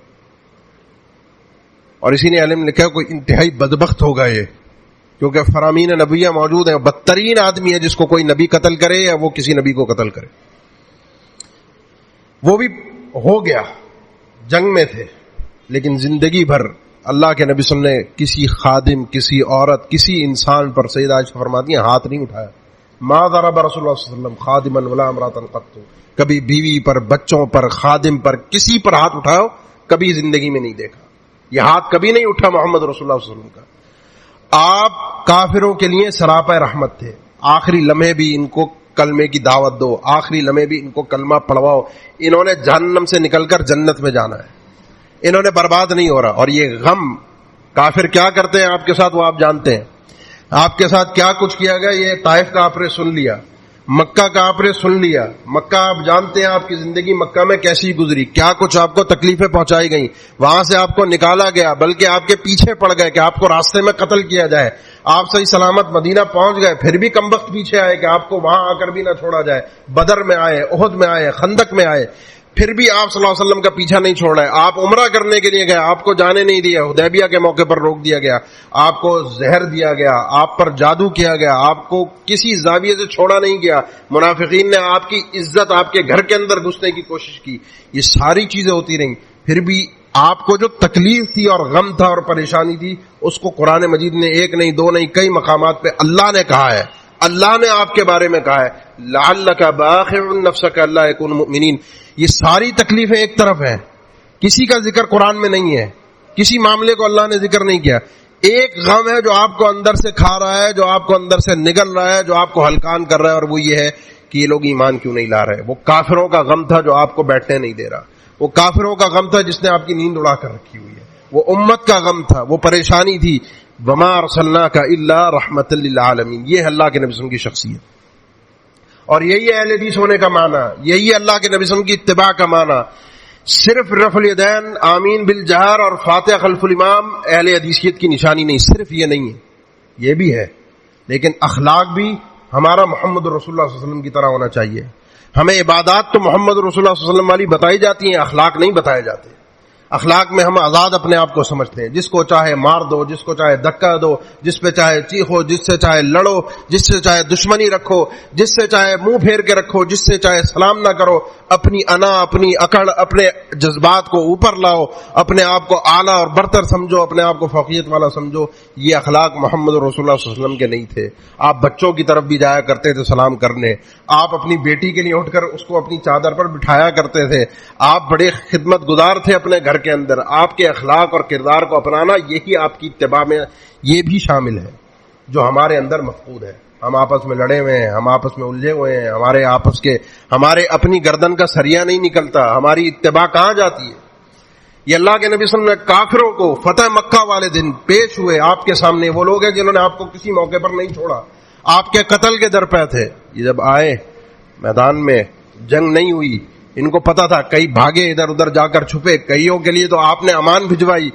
اور اسی نے علم لکھا کوئی انتہائی بدبخت ہوگا یہ، کیونکہ فرامین نبیہ موجود ہیں. بدترین آدمی ہے جس کو کوئی نبی قتل کرے یا وہ کسی نبی کو قتل کرے. وہ بھی ہو گیا، جنگ میں تھے، لیکن زندگی بھر اللہ کے نبی صلی اللہ علیہ وسلم نے کسی خادم، کسی عورت، کسی انسان پر، سیدہ عائشہ فرماتی ہیں، ہاتھ نہیں اٹھایا. ما ضرب رسول اللہ صلی اللہ علیہ وسلم خادما ولا امرأة قط. کبھی بیوی پر، بچوں پر، خادم پر، کسی پر ہاتھ اٹھاؤ کبھی زندگی میں نہیں دیکھا. یہ ہاتھ کبھی نہیں اٹھا محمد رسول اللہ صلی اللہ علیہ وسلم کا. آپ کافروں کے لیے سراپا رحمت تھے. آخری لمحے بھی ان کو کلمے کی دعوت دو، آخری لمحے بھی ان کو کلمہ پڑھواؤ. انہوں نے جہنم سے نکل کر جنت میں جانا ہے، انہوں نے برباد نہیں ہو رہا. اور یہ غم کافر کیا کرتے ہیں آپ کے ساتھ وہ آپ جانتے ہیں. آپ کے ساتھ کیا کچھ کیا گیا، یہ طائف کا آپ نے سن لیا، مکہ کا آپ نے سن لیا. مکہ آپ جانتے ہیں آپ کی زندگی مکہ میں کیسی گزری، کیا کچھ آپ کو تکلیفیں پہنچائی گئیں. وہاں سے آپ کو نکالا گیا، بلکہ آپ کے پیچھے پڑ گئے کہ آپ کو راستے میں قتل کیا جائے. آپ صحیح سلامت مدینہ پہنچ گئے، پھر بھی کم وقت پیچھے آئے کہ آپ کو وہاں آ کر بھی نہ چھوڑا جائے. بدر میں آئے، احد میں آئے، خندق میں آئے. پھر بھی آپ صلی اللہ علیہ وسلم کا پیچھا نہیں چھوڑ رہے. آپ عمرہ کرنے کے لیے گئے, آپ کو جانے نہیں دیا, حدیبیہ کے موقع پر روک دیا گیا, آپ کو زہر دیا گیا, آپ پر جادو کیا گیا, آپ کو کسی زاویے سے چھوڑا نہیں گیا, منافقین نے آپ کی عزت آپ کے گھر کے اندر گھسنے کی کوشش کی, یہ ساری چیزیں ہوتی رہیں, پھر بھی آپ کو جو تکلیف تھی اور غم تھا اور پریشانی تھی, اس کو قرآن مجید نے ایک نہیں دو نہیں کئی مقامات پہ اللہ نے کہا ہے, اللہ نے آپ کے بارے میں کہا ہے لعلک باخع نفسک الا یکونوا مؤمنین. یہ ساری تکلیفیں ایک طرف ہیں, کسی کا ذکر قرآن میں نہیں ہے, کسی معاملے کو اللہ نے ذکر نہیں کیا. ایک غم ہے جو آپ کو اندر سے کھا رہا ہے, جو آپ کو اندر سے نگل رہا ہے, جو آپ کو ہلکان کر رہا ہے, اور وہ یہ ہے کہ یہ لوگ ایمان کیوں نہیں لا رہے. وہ کافروں کا غم تھا جو آپ کو بیٹھنے نہیں دے رہا, وہ کافروں کا غم تھا جس نے آپ کی نیند اڑا کر رکھی ہوئی ہے, وہ امت کا غم تھا, وہ پریشانی تھی. وما ارسلناک الا رحمۃ للعالمین, یہ اللہ کے نبی صلی اللہ علیہ وسلم کی شخصیت, اور یہی ہے اہل حدیث ہونے کا معنی, یہی ہے اللہ کے نبی صلی اللہ علیہ وسلم کی اتباع کا معنی. صرف رفع الیدین, آمین بالجہر اور فاتحہ خلف الامام اہل حدیثیت کی نشانی نہیں, صرف یہ نہیں ہے, یہ بھی ہے, لیکن اخلاق بھی ہمارا محمد رسول اللہ صلی اللہ علیہ وسلم کی طرح ہونا چاہیے. ہمیں عبادات تو محمد رسول اللہ صلی اللہ علیہ وسلم والی بتائی جاتی ہیں, اخلاق نہیں بتائے جاتے. اخلاق میں ہم آزاد اپنے آپ کو سمجھتے ہیں, جس کو چاہے مار دو, جس کو چاہے دھکا دو, جس پہ چاہے چیخو, جس سے چاہے لڑو, جس سے چاہے دشمنی رکھو, جس سے چاہے منہ پھیر کے رکھو, جس سے چاہے سلام نہ کرو. اپنی انا, اپنی اکڑ, اپنے جذبات کو اوپر لاؤ, اپنے آپ کو اعلیٰ اور برتر سمجھو, اپنے آپ کو فوقیت والا سمجھو. یہ اخلاق محمد رسول اللہ صلی اللہ علیہ وسلم کے نہیں تھے. آپ بچوں کی طرف بھی جایا کرتے تھے سلام کرنے, آپ اپنی بیٹی کے لیے اٹھ کر اس کو اپنی چادر پر بٹھایا کرتے تھے, آپ بڑے خدمت گزار تھے اپنے گھر کے اندر. آپ کے اخلاق اور کردار کو اپنانا, یہی آپ کی اتباع میں یہ بھی شامل ہے جو ہمارے اندر مفقود ہے. ہم آپس میں لڑے ہوئے ہیں, ہم آپس میں الجھے ہوئے ہیں, ہمارے اپنی گردن کا سریا نہیں نکلتا, ہماری اتباع کہاں جاتی ہے. یہ اللہ کے نبی صلی اللہ علیہ وسلم نے کافروں کو فتح مکہ والے دن پیش ہوئے آپ کے سامنے, وہ لوگ ہیں جنہوں نے آپ کو کسی موقع پر نہیں چھوڑا, آپ کے قتل کے در پہ تھے. یہ جب آئے میدان میں, جنگ نہیں ہوئی, ان کو پتا تھا, کئی بھاگے ادھر ادھر جا کر چھپے, کئیوں کے لیے تو آپ نے امان بھجوائی,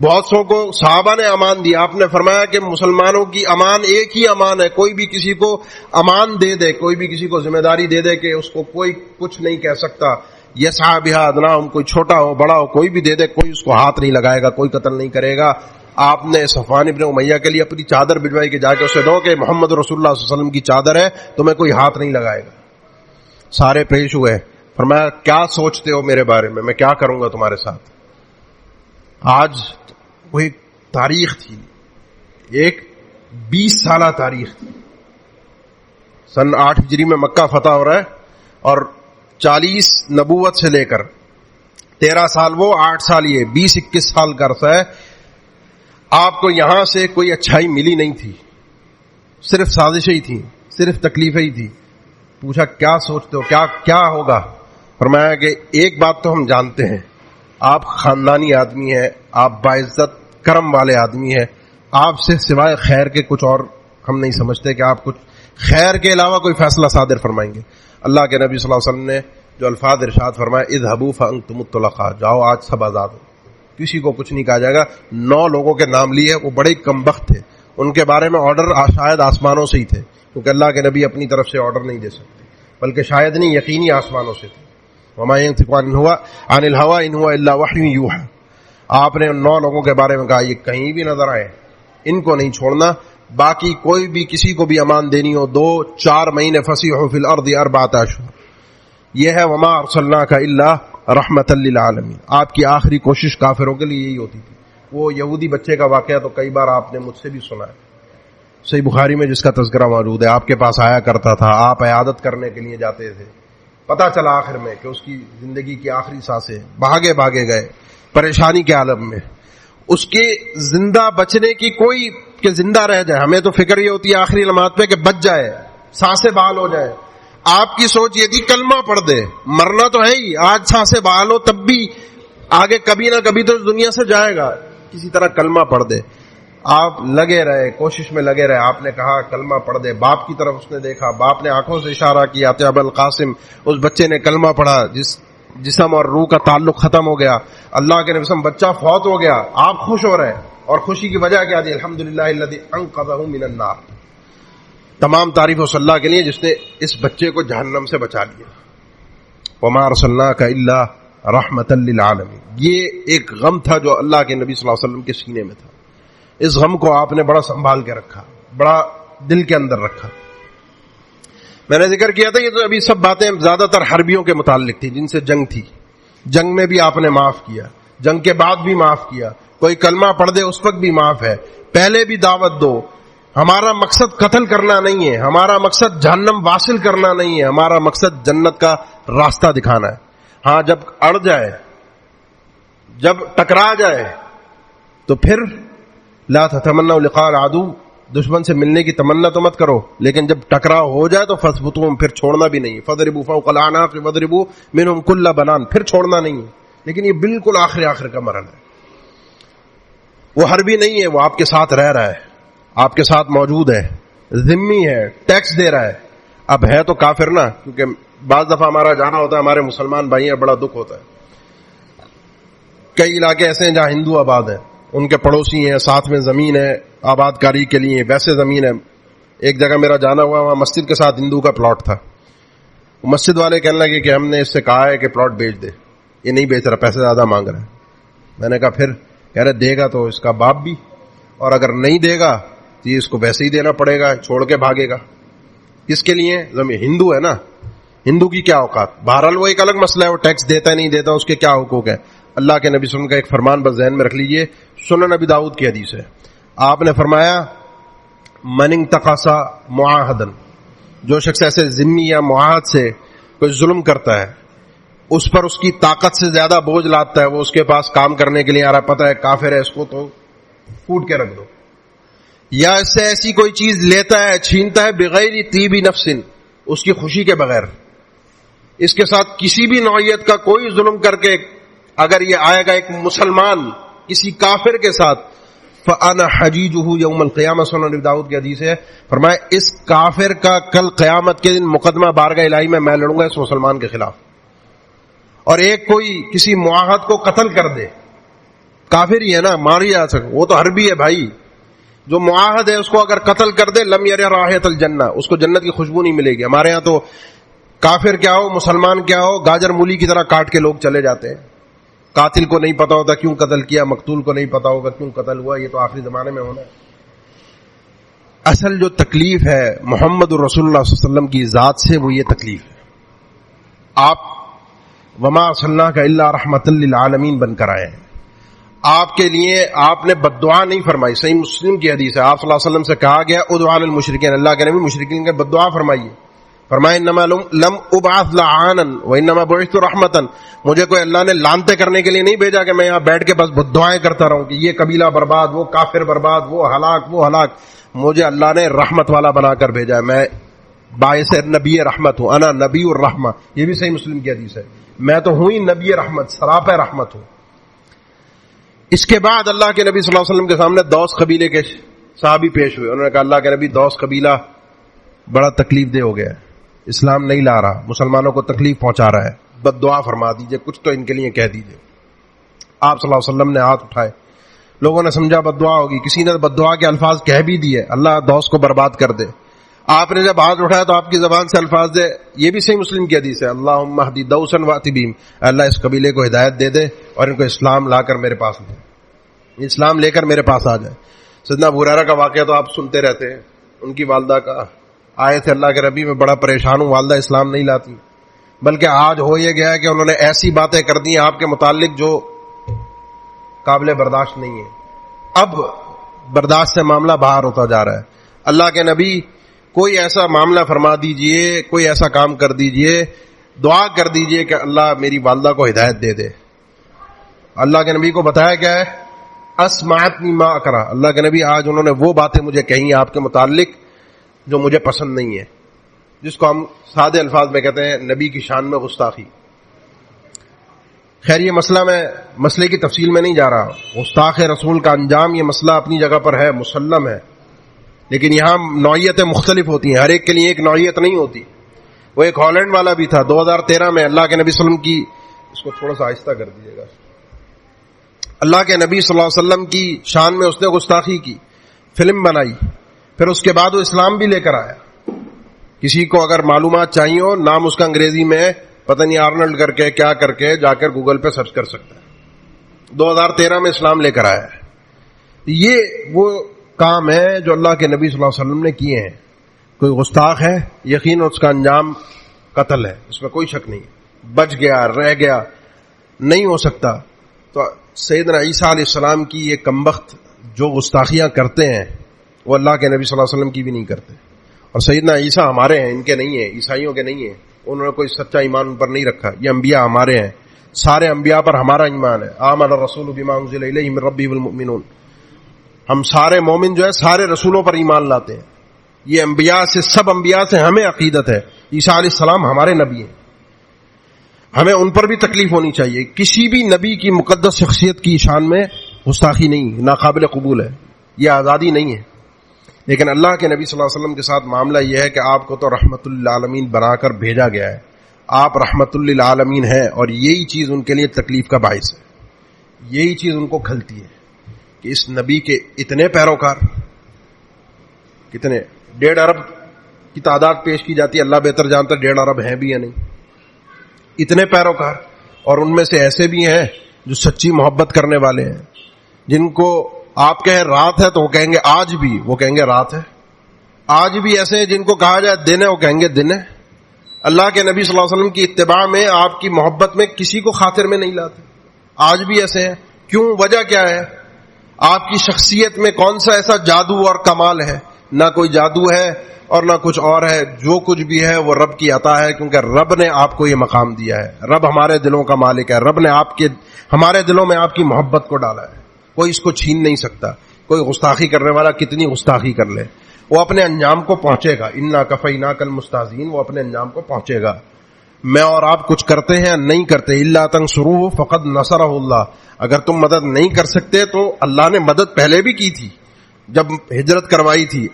بہت سو کو صحابہ نے امان دی. آپ نے فرمایا کہ مسلمانوں کی امان ایک ہی امان ہے, کوئی بھی کسی کو امان دے دے, کوئی بھی کسی کو ذمہ داری دے دے کہ اس کو کوئی کچھ نہیں کہہ سکتا. یسعی بہا ادناہم, کوئی چھوٹا ہو بڑا ہو کوئی بھی دے دے, کوئی اس کو ہاتھ نہیں لگائے گا, کوئی قتل نہیں کرے گا. آپ نے صفوان ابن امیہ کے لیے اپنی چادر بھجوائی کہ جا کے اسے دو کہ محمد رسول اللہ صلی اللہ علیہ وسلم کی چادر ہے, تمہیں کوئی ہاتھ نہیں لگائے گا. سارے پیش ہوئے, فرمایا کیا سوچتے ہو میرے بارے میں کیا کروں گا تمہارے ساتھ. آج وہ ایک تاریخ تھی, ایک 20 سالہ تاریخ تھی. سن 8 ہجری میں مکہ فتح ہو رہا ہے, اور 40 نبوت سے لے کر 13 سال وہ, 8 سال یہ, 20-21 سال کا عرصہ ہے. آپ کو یہاں سے کوئی اچھائی ملی نہیں تھی, صرف سازشیں ہی تھیں, صرف تکلیفیں ہی تھی. پوچھا کیا سوچتے ہو, کیا ہوگا. فرمایا کہ ایک بات تو ہم جانتے ہیں, آپ خاندانی آدمی ہیں, آپ باعزت کرم والے آدمی ہیں, آپ سے سوائے خیر کے کچھ اور ہم نہیں سمجھتے کہ آپ کچھ خیر کے علاوہ کوئی فیصلہ صادر فرمائیں گے. اللہ کے نبی صلی اللہ علیہ وسلم نے جو الفاظ ارشاد فرمایا, اذهبوا فانتم الطلقاء, جاؤ آج سب آزاد ہو, کسی کو کچھ نہیں کہا جائے گا. 9 لوگوں کے نام لیے, وہ بڑے کم بخت تھے, ان کے بارے میں آرڈر شاید آسمانوں سے ہی تھے, کیونکہ اللہ کے نبی اپنی طرف سے آرڈر نہیں دے سکتے, بلکہ شاید نہیں یقینی آسمانوں سے تھے. وما ينطق عن الهوى ان هو الا وحی یوحى. آپ نے 9 لوگوں کے بارے میں کہا یہ کہیں بھی نظر آئے, ان کو نہیں چھوڑنا. باقی کوئی بھی کسی کو بھی امان دینی ہو, 2-4 مہینے فسیحوا فی الارض 4 اشہر. یہ ہے وما ارسلناک الا رحمۃ للعالمین. آپ کی آخری کوشش کافروں کے لیے یہی ہوتی تھی. وہ یہودی بچے کا واقعہ تو کئی بار آپ نے مجھ سے بھی سنا ہے, صحیح بخاری میں جس کا تذکرہ موجود ہے. آپ کے پاس آیا کرتا تھا, آپ عیادت کرنے کے لیے جاتے تھے, پتا چلا آخر میں کہ اس کی زندگی کی آخری سانسیں, بھاگے گئے پریشانی کے عالم میں. اس کے زندہ بچنے کی کوئی کہ زندہ رہ جائے, ہمیں تو فکر یہ ہوتی ہے آخری لمحات پہ کہ بچ جائے, سانسیں بحال ہو جائے. آپ کی سوچ یہ تھی کلمہ پڑھ دے, مرنا تو ہے ہی, آج سانسیں بحال ہو تب بھی آگے کبھی نہ کبھی تو اس دنیا سے جائے گا, کسی طرح کلمہ پڑھ دے. آپ لگے رہے, کوشش میں لگے رہے. آپ نے کہا کلمہ پڑھ دے. باپ کی طرف اس نے دیکھا, باپ نے آنکھوں سے اشارہ کیا, ابو القاسم. اس بچے نے کلمہ پڑھا, جسم اور روح کا تعلق ختم ہو گیا. اللہ کے نبی صلی اللہ علیہ وسلم بچہ فوت ہو گیا, آپ خوش ہو رہے, اور خوشی کی وجہ کیا تھی؟ الحمدللہ الذی انقذہ من النار. تمام تعریف اس اللہ کے لیے جس نے اس بچے کو جہنم سے بچا لیا. وما ارسلناک الا رحمۃ للعالمین. یہ ایک غم تھا جو اللہ کے نبی صلی اللہ علیہ وسلم کے سینے میں تھا. اس غم کو آپ نے بڑا سنبھال کے رکھا, بڑا دل کے اندر رکھا. میں نے ذکر کیا تھا یہ تو ابھی سب باتیں زیادہ تر حربیوں کے متعلق تھی جن سے جنگ تھی. جنگ میں بھی آپ نے معاف کیا, جنگ کے بعد بھی معاف کیا, کوئی کلمہ پڑھ دے اس وقت بھی معاف ہے, پہلے بھی دعوت دو. ہمارا مقصد قتل کرنا نہیں ہے, ہمارا مقصد جہنم واصل کرنا نہیں ہے, ہمارا مقصد جنت کا راستہ دکھانا ہے. ہاں جب اڑ جائے, جب ٹکرا جائے تو پھر لا تتمنوا لقاء العدو, دشمن سے ملنے کی تمنا تو مت کرو, لیکن جب ٹکراؤ ہو جائے تو فثبتوا, پھر چھوڑنا بھی نہیں. فضربوا فوق الاعناق واضربوا منهم كل بنان, پھر چھوڑنا نہیں. لیکن یہ بالکل آخر کا مرحلہ ہے. وہ حربی نہیں ہے, وہ آپ کے ساتھ رہ رہا ہے, آپ کے ساتھ موجود ہے, ذمہ ہے, ٹیکس دے رہا ہے. اب ہے تو کافر نا, کیونکہ بعض دفعہ ہمارا جانا ہوتا ہے, ہمارے مسلمان بھائی ہیں, بڑا دکھ ہوتا ہے. کئی علاقے ایسے ہیں جہاں ہندو آباد ہیں, ان کے پڑوسی ہیں, ساتھ میں زمین ہے آباد کاری کے لیے, ویسے زمین ہے. ایک جگہ میرا جانا ہوا, وہاں مسجد کے ساتھ ہندو کا پلاٹ تھا. مسجد والے کہنے لگے کہ ہم نے اس سے کہا ہے کہ پلاٹ بیچ دے, یہ نہیں بیچ رہا, پیسے زیادہ مانگ رہا ہے. میں نے کہا پھر, کہہ رہے دے گا تو اس کا باپ بھی, اور اگر نہیں دے گا تو یہ اس کو ویسے ہی دینا پڑے گا, چھوڑ کے بھاگے گا. کس کے لیے؟ زمین, ہندو ہے نا, ہندو کی کیا اوقات. بہرحال وہ ایک الگ مسئلہ ہے, وہ ٹیکس دیتا ہے نہیں دیتا, اس کے کیا حقوق ہے. اللہ کے نبی صلی اللہ علیہ وسلم کا ایک فرمان بس ذہن میں رکھ لیجئے, سنن نبی داؤد کی حدیث ہے. آپ نے فرمایا من انتقص معاہدا, جو شخص ایسے ذمی یا معاہد سے کوئی ظلم کرتا ہے, اس پر اس کی طاقت سے زیادہ بوجھ لاتا ہے, وہ اس کے پاس کام کرنے کے لیے آ رہا, پتہ ہے کافر ہے, اس کو تو پھوٹ کے رکھ دو. یا اس سے ایسی کوئی چیز لیتا ہے, چھینتا ہے, بغیر طیب نفس, اس کی خوشی کے بغیر, اس کے ساتھ کسی بھی نوعیت کا کوئی ظلم کر کے اگر یہ آئے گا ایک مسلمان کسی کافر کے ساتھ, فَأَنَا حَجِيجُهُ يَوْمَ الْقِيَامَةِ, سنن نبی داؤد کی حدیث ہے. فرمایا اس کافر کا کل قیامت کے دن مقدمہ بارگاہ الہی میں لڑوں گا اس مسلمان کے خلاف. اور ایک کوئی کسی معاہد کو قتل کر دے, کافر ہی ہے نا, مار ہی جا سکے, وہ تو حربی ہے بھائی. جو معاہد ہے اس کو اگر قتل کر دے, لم یرہ رائحۃ الجنہ, اس کو جنت کی خوشبو نہیں ملے گی. ہمارے ہاں تو کافر کیا ہو, مسلمان کیا ہو, گاجر مولی کی طرح کاٹ کے لوگ چلے جاتے ہیں. قاتل کو نہیں پتا ہوتا کیوں قتل کیا, مقتول کو نہیں پتا ہوگا کیوں قتل ہوا. یہ تو آخری زمانے میں ہونا ہے. اصل جو تکلیف ہے محمد رسول اللہ صلی اللہ علیہ وسلم کی ذات سے, وہ یہ تکلیف ہے. آپ وما ارسلناک الا رحمۃ للعالمین بن کر آئے ہیں. آپ کے لیے آپ نے بد دعا نہیں فرمائی. صحیح مسلم کی حدیث ہے, آپ صلی اللہ علیہ وسلم سے کہا گیا ادعوا للمشرکین, اللہ کے نبی مشرکین کے بد دعا فرمائیے. فرمایا انما لم ابعث لعانا وانما بعثت رحمتا, مجھے کوئی اللہ نے لانتے کرنے کے لیے نہیں بھیجا کہ میں یہاں بیٹھ کے بس بد دعائیں کرتا رہوں کہ یہ قبیلہ برباد, وہ کافر برباد, وہ ہلاک. مجھے اللہ نے رحمت والا بنا کر بھیجا ہے, میں باعث نبی رحمت ہوں. انا نبی الرحمہ, یہ بھی صحیح مسلم کی حدیث ہے, میں تو ہوں ہی نبی رحمت, سراپا رحمت ہوں. اس کے بعد اللہ کے نبی صلی اللہ علیہ وسلم کے سامنے دوس قبیلے کے صحابی پیش ہوئے. انہوں نے کہا اللہ کے نبی دوس قبیلہ بڑا تکلیف دہ ہو گیا ہے, اسلام نہیں لا رہا, مسلمانوں کو تکلیف پہنچا رہا ہے, بد دعا فرما دیجئے, کچھ تو ان کے لیے کہہ دیجئے. آپ صلی اللہ علیہ وسلم نے ہاتھ اٹھائے, لوگوں نے سمجھا بد دعا ہوگی, کسی نے بد دعا کے الفاظ کہہ بھی دیے, اللہ دوس کو برباد کر دے. آپ نے جب ہاتھ اٹھایا تو آپ کی زبان سے الفاظ دے, یہ بھی صحیح مسلم کی حدیث ہے, اللہم اہدی دوسا واتی بہم, اللہ اس قبیلے کو ہدایت دے دے اور ان کو اسلام لا کر میرے پاس لے, اسلام لے کر میرے پاس آ جائے. سیدنا ابو ہریرہ کا واقعہ تو آپ سنتے رہتے ہیں, ان کی والدہ کا آئے تھے اللہ کے نبی میں بڑا پریشان ہوں, والدہ اسلام نہیں لاتی, بلکہ آج ہو یہ گیا ہے کہ انہوں نے ایسی باتیں کر دی آپ کے متعلق جو قابل برداشت نہیں ہے. اب برداشت سے معاملہ باہر ہوتا جا رہا ہے. اللہ کے نبی کوئی ایسا معاملہ فرما دیجئے, کوئی ایسا کام کر دیجئے, دعا کر دیجئے کہ اللہ میری والدہ کو ہدایت دے دے. اللہ کے نبی کو بتایا کیا ہے, اسمعتنی ما اکرہ, اللہ کے نبی آج انہوں نے وہ باتیں مجھے کہیں آپ کے متعلق جو مجھے پسند نہیں ہے, جس کو ہم سادے الفاظ میں کہتے ہیں نبی کی شان میں گستاخی. خیر یہ مسئلہ, میں مسئلے کی تفصیل میں نہیں جا رہا, گستاخ رسول کا انجام یہ مسئلہ اپنی جگہ پر ہے, مسلم ہے, لیکن یہاں نوعیتیں مختلف ہوتی ہیں, ہر ایک کے لیے ایک نوعیت نہیں ہوتی. وہ ایک ہالینڈ والا بھی تھا 2013 میں, اللہ کے نبی صلی اللہ علیہ وسلم کی, اس کو تھوڑا سا آہستہ کر دیجیے گا, اللہ کے نبی صلی اللہ علیہ وسلم کی شان میں اس نے گستاخی کی, فلم بنائی, پھر اس کے بعد وہ اسلام بھی لے کر آیا. کسی کو اگر معلومات چاہیے ہو, نام اس کا انگریزی میں پتہ نہیں آرنلڈ کر کے کیا کر کے جا کر گوگل پہ سرچ کر سکتا ہے. 2013 میں اسلام لے کر آیا ہے. یہ وہ کام ہے جو اللہ کے نبی صلی اللہ علیہ وسلم نے کیے ہیں. کوئی گستاخ ہے یقین اس کا انجام قتل ہے, اس میں کوئی شک نہیں. بچ گیا رہ گیا نہیں ہو سکتا. تو سیدنا عیسیٰ علیہ السلام کی یہ کمبخت جو گستاخیاں کرتے ہیں وہ اللہ کے نبی صلی اللہ علیہ وسلم کی بھی نہیں کرتے. اور سیدنا عیسیٰ ہمارے ہیں, ان کے نہیں ہیں, عیسائیوں کے نہیں ہیں. انہوں نے کوئی سچا ایمان ان پر نہیں رکھا. یہ انبیاء ہمارے ہیں, سارے انبیاء پر ہمارا ایمان ہے. آمن الرسول بما انزل الیہ من ربہ والمؤمنون. ہم سارے مومن جو ہے سارے رسولوں پر ایمان لاتے ہیں. یہ انبیاء سے, سب انبیاء سے ہمیں عقیدت ہے. عیسیٰ علیہ السلام ہمارے نبی ہیں, ہمیں ان پر بھی تکلیف ہونی چاہیے. کسی بھی نبی کی مقدس شخصیت کی شان میں گستاخی نہیں, ناقابل قبول ہے, یہ آزادی نہیں ہے. لیکن اللہ کے نبی صلی اللہ علیہ وسلم کے ساتھ معاملہ یہ ہے کہ آپ کو تو رحمت للعالمین بنا کر بھیجا گیا ہے. آپ رحمت للعالمین ہیں, اور یہی چیز ان کے لیے تکلیف کا باعث ہے. یہی چیز ان کو کھلتی ہے کہ اس نبی کے اتنے پیروکار, کتنے 1.5 ارب کی تعداد پیش کی جاتی ہے. اللہ بہتر جانتا 1.5 ارب ہیں بھی یا نہیں. اتنے پیروکار, اور ان میں سے ایسے بھی ہیں جو سچی محبت کرنے والے ہیں, جن کو آپ کہیں رات ہے تو وہ کہیں گے آج بھی, وہ کہیں گے رات ہے. آج بھی ایسے ہیں جن کو کہا جائے دن ہے, وہ کہیں گے دن ہے. اللہ کے نبی صلی اللہ علیہ وسلم کی اتباع میں, آپ کی محبت میں کسی کو خاطر میں نہیں لاتے. آج بھی ایسے ہیں. کیوں؟ وجہ کیا ہے؟ آپ کی شخصیت میں کون سا ایسا جادو اور کمال ہے؟ نہ کوئی جادو ہے اور نہ کچھ اور ہے. جو کچھ بھی ہے وہ رب کی عطا ہے, کیونکہ رب نے آپ کو یہ مقام دیا ہے. رب ہمارے دلوں کا مالک ہے. رب نے ہمارے دلوں میں آپ کی محبت کو ڈالا ہے. کوئی اس کو چھین نہیں سکتا. کوئی گستاخی کرنے والا کتنی گستاخی کر لے, وہ اپنے انجام کو پہنچے گا. انا کفیناک المستہزئین, وہ اپنے انجام کو پہنچے گا. میں اور آپ کچھ کرتے ہیں نہیں کرتے, الا تنصروہ فقد نصرہ اللہ. اگر تم مدد نہیں کر سکتے تو اللہ نے مدد پہلے بھی کی تھی. جب ہجرت کروائی تھی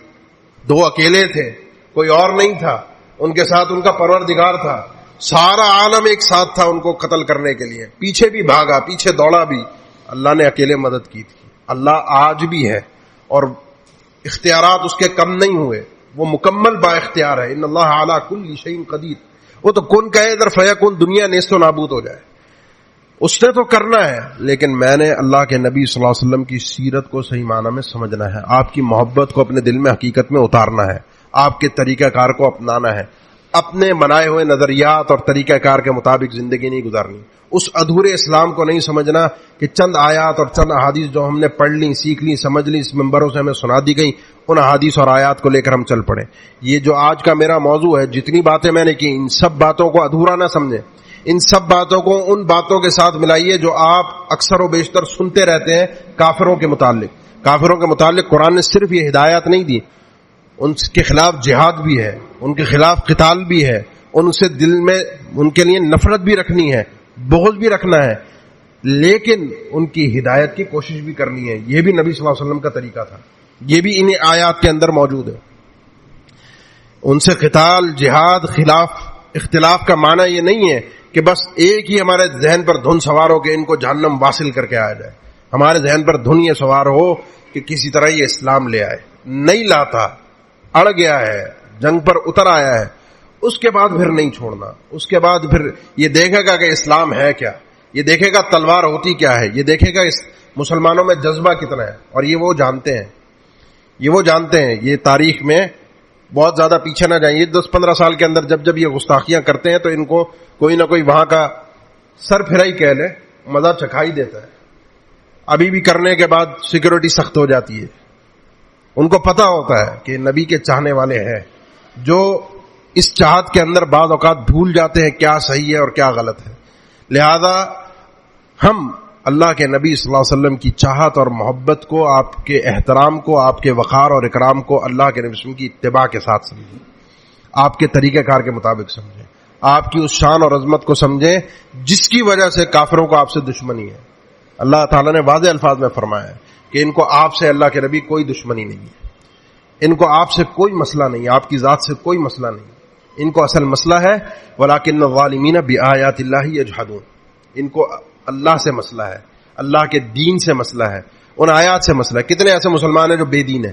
2 اکیلے تھے, کوئی اور نہیں تھا, ان کے ساتھ ان کا پروردگار تھا. سارا عالم ایک ساتھ تھا ان کو قتل کرنے کے لیے. پیچھے بھی بھاگا, پیچھے دوڑا بھی, اللہ نے اکیلے مدد کی تھی. اللہ آج بھی ہے, اور اختیارات اس کے کم نہیں ہوئے. وہ مکمل با اختیار ہے. ان اللہ علی کل شیء قدیر. وہ تو کن کہے ادھر فیکون, دنیا نیست و نابود ہو جائے. اس نے تو کرنا ہے, لیکن میں نے اللہ کے نبی صلی اللہ علیہ وسلم کی سیرت کو صحیح معنی میں سمجھنا ہے. آپ کی محبت کو اپنے دل میں حقیقت میں اتارنا ہے. آپ کے طریقہ کار کو اپنانا ہے. اپنے بنائے ہوئے نظریات اور طریقہ کار کے مطابق زندگی نہیں گزارنی. اس ادھورے اسلام کو نہیں سمجھنا کہ چند آیات اور چند احادیث جو ہم نے پڑھ لی, سیکھ لی, سمجھ لی, اس ممبروں سے ہمیں سنا دی گئی, ان احادیث اور آیات کو لے کر ہم چل پڑے. یہ جو آج کا میرا موضوع ہے, جتنی باتیں میں نے کی, ان سب باتوں کو ادھورا نہ سمجھیں. ان سب باتوں کو ان باتوں کے ساتھ ملائیے جو آپ اکثر و بیشتر سنتے رہتے ہیں کافروں کے متعلق. کافروں کے متعلق قرآن نے صرف یہ ہدایات نہیں دی, ان کے خلاف جہاد بھی ہے, ان کے خلاف قتال بھی ہے, ان سے دل میں ان کے لیے نفرت بھی رکھنی ہے, بغض بھی رکھنا ہے, لیکن ان کی ہدایت کی کوشش بھی کرنی ہے. یہ بھی نبی صلی اللہ علیہ وسلم کا طریقہ تھا. یہ بھی ان آیات کے اندر موجود ہے. ان سے قتال, جہاد, اختلاف کا معنی یہ نہیں ہے کہ بس ایک ہی ہمارے ذہن پر دھن سوار ہو کہ ان کو جہنم واصل کر کے آیا جائے. ہمارے ذہن پر دھن یہ سوار ہو کہ کسی طرح یہ اسلام لے آئے. نہیں لاتا, اڑ گیا ہے, جنگ پر اتر آیا ہے, اس کے بعد پھر نہیں چھوڑنا. اس کے بعد پھر یہ دیکھے گا کہ اسلام ہے کیا, یہ دیکھے گا تلوار ہوتی کیا ہے, یہ دیکھے گا اس مسلمانوں میں جذبہ کتنا ہے. اور یہ وہ جانتے ہیں, یہ تاریخ میں بہت زیادہ پیچھے نہ جائیں. یہ 10-15 سال کے اندر جب یہ گستاخیاں کرتے ہیں تو ان کو کوئی نہ کوئی وہاں کا سر پھرائی کہہ لے, مزہ چکھائی دیتا ہے. ابھی بھی کرنے کے بعد سیکورٹی سخت ہو جاتی ہے. ان کو پتا ہوتا ہے کہ نبی کے چاہنے والے ہیں, جو اس چاہت کے اندر بعض اوقات بھول جاتے ہیں کیا صحیح ہے اور کیا غلط ہے. لہذا ہم اللہ کے نبی صلی اللہ علیہ وسلم کی چاہت اور محبت کو, آپ کے احترام کو, آپ کے وقار اور اکرام کو اللہ کے نبی صلی اللہ علیہ وسلم کی اتباع کے ساتھ سمجھیں, آپ کے طریقہ کار کے مطابق سمجھیں, آپ کی اس شان اور عظمت کو سمجھیں جس کی وجہ سے کافروں کو آپ سے دشمنی ہے. اللہ تعالیٰ نے واضح الفاظ میں فرمایا ہے کہ ان کو آپ سے, اللہ کے نبی, کوئی دشمنی نہیں ہے. ان کو آپ سے کوئی مسئلہ نہیں ہے, آپ کی ذات سے کوئی مسئلہ نہیں. ان کو اصل مسئلہ ہے وَلَٰكِنَّ الظَّالِمِينَ بِآيَاتِ اللَّهِ يَجْحَدُونَ. ان کو اللہ سے مسئلہ ہے, اللہ کے دین سے مسئلہ ہے, ان آیات سے مسئلہ ہے. کتنے ایسے مسلمان ہیں جو بے دین ہیں,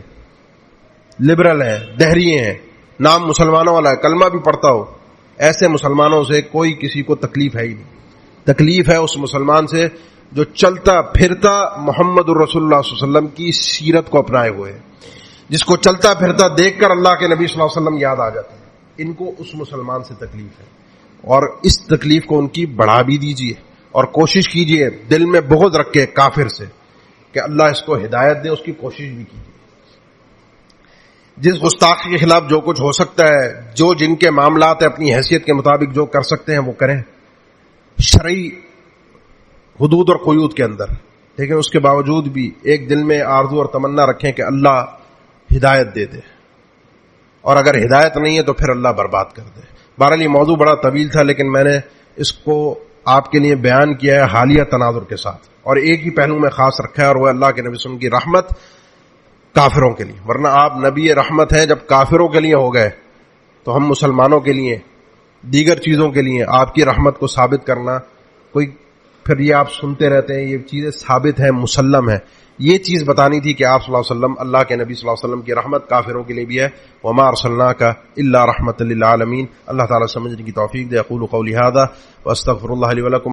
لبرل ہیں, دہریے ہیں, نام مسلمانوں والا ہے, کلمہ بھی پڑھتا ہو, ایسے مسلمانوں سے کوئی کسی کو تکلیف ہے ہی نہیں. تکلیف ہے اس مسلمان سے جو چلتا پھرتا محمد الرسول اللہ صلی اللہ علیہ وسلم کی سیرت کو اپنائے ہوئے ہے, جس کو چلتا پھرتا دیکھ کر اللہ کے نبی صلی اللہ علیہ وسلم یاد آ جاتے ہیں. ان کو اس مسلمان سے تکلیف ہے, اور اس تکلیف کو ان کی بڑھا بھی دیجیے, اور کوشش کیجیے دل میں بغض رکھ کے کافر سے کہ اللہ اس کو ہدایت دے, اس کی کوشش بھی کیجیے. جس گستاخی کے خلاف جو کچھ ہو سکتا ہے, جو جن کے معاملات ہیں اپنی حیثیت کے مطابق جو کر سکتے ہیں وہ کریں, شرعی حدود اور قیود کے اندر, لیکن اس کے باوجود بھی ایک دل میں آرزو اور تمنا رکھیں کہ اللہ ہدایت دے دے, اور اگر ہدایت نہیں ہے تو پھر اللہ برباد کر دے. بہرحال یہ موضوع بڑا طویل تھا, لیکن میں نے اس کو آپ کے لیے بیان کیا ہے حالیہ تناظر کے ساتھ, اور ایک ہی پہلو میں خاص رکھا ہے, اور وہ اللہ کے نبی صلی اللہ علیہ وسلم کی رحمت کافروں کے لیے. ورنہ آپ نبی رحمت ہیں, جب کافروں کے لیے ہو گئے تو ہم مسلمانوں کے لیے, دیگر چیزوں کے لیے آپ کی رحمت کو ثابت کرنا, کوئی پھر یہ آپ سنتے رہتے ہیں یہ چیزیں ثابت ہیں, مسلم ہے. یہ چیز بتانی تھی کہ آپ صلی اللہ علیہ وسلم, اللہ کے نبی صلی اللہ علیہ وسلم کی رحمت کافروں کے لیے بھی ہے. وما ارسلناک الا رحمۃ للعالمین. اللہ تعالیٰ سمجھنے کی توفیق دے. اقول قولی ھذا واستغفر اللہ لی ولکم.